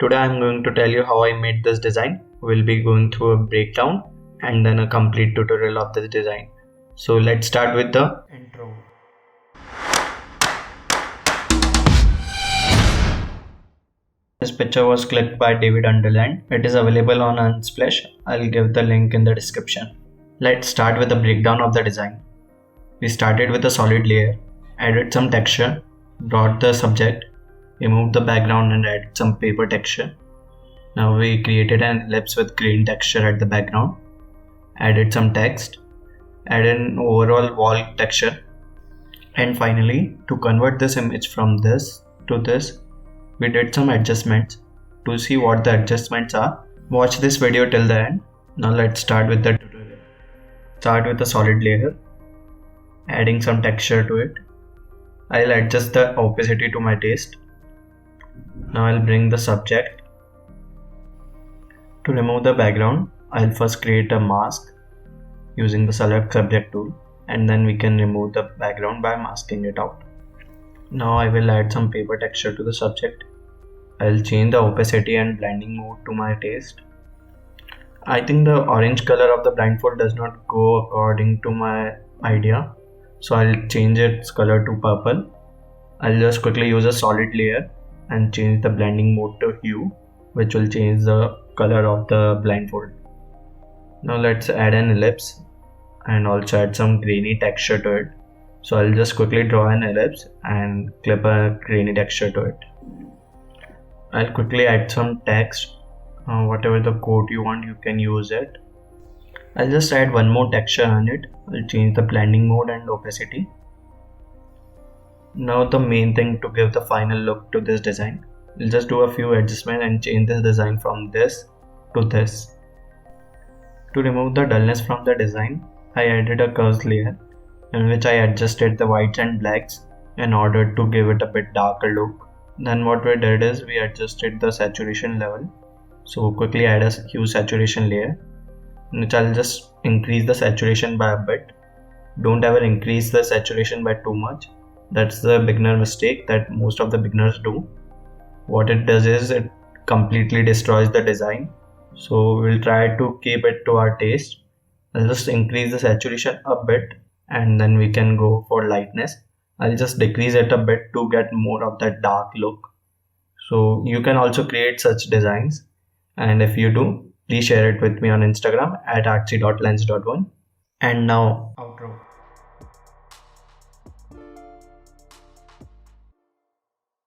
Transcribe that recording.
Today I'm going to tell you how I made this design. We'll be going through a breakdown and then a complete tutorial of this design. So let's start with the intro. This picture was clicked by David Underland. It is available on Unsplash. I'll give the link in the description. Let's start with the breakdown of the design. We started with a solid layer, added some texture, brought the subject, removed the background and added some paper texture. Now we created an ellipse with green texture at the background, added some text, added an overall wall texture, and finally to convert this image from this to this, we did some adjustments. To see what the adjustments are, watch this video till the end. Now let's start with the tutorial. Start with a solid layer, adding some texture to it. I'll adjust the opacity to my taste. Now I'll bring the subject. To remove the background, I'll first create a mask using the select subject tool, and then we can remove the background by masking it out. Now I will add some paper texture to the subject. I'll change the opacity and blending mode to my taste. I think the orange color of the blindfold does not go according to my idea, so I'll change its color to purple. I'll just quickly use a solid layer and change the blending mode to hue, which will change the color of the blindfold. Now let's add an ellipse and also add some grainy texture to it. So I'll just quickly draw an ellipse and clip a grainy texture to it. I'll quickly add some text. Whatever the code you want, you can use it. I'll just add one more texture on it. I'll change the blending mode and opacity. Now the main thing to give the final look to this design. We'll just do a few adjustments and change this design from this to this. To remove the dullness from the design, I added a curves layer in which I adjusted the whites and blacks in order to give it a bit darker look. Then what we did is we adjusted the saturation level. So quickly add a hue saturation layer, in which I'll just increase the saturation by a bit. Don't ever increase the saturation by too much. That's the beginner mistake that most of the beginners do. What it does is it completely destroys the design. So we'll try to keep it to our taste. I'll just increase the saturation a bit and then we can go for lightness. I'll just decrease it a bit to get more of that dark look. So you can also create such designs, and if you do, please share it with me on Instagram at artsy.lens.1. And now outro.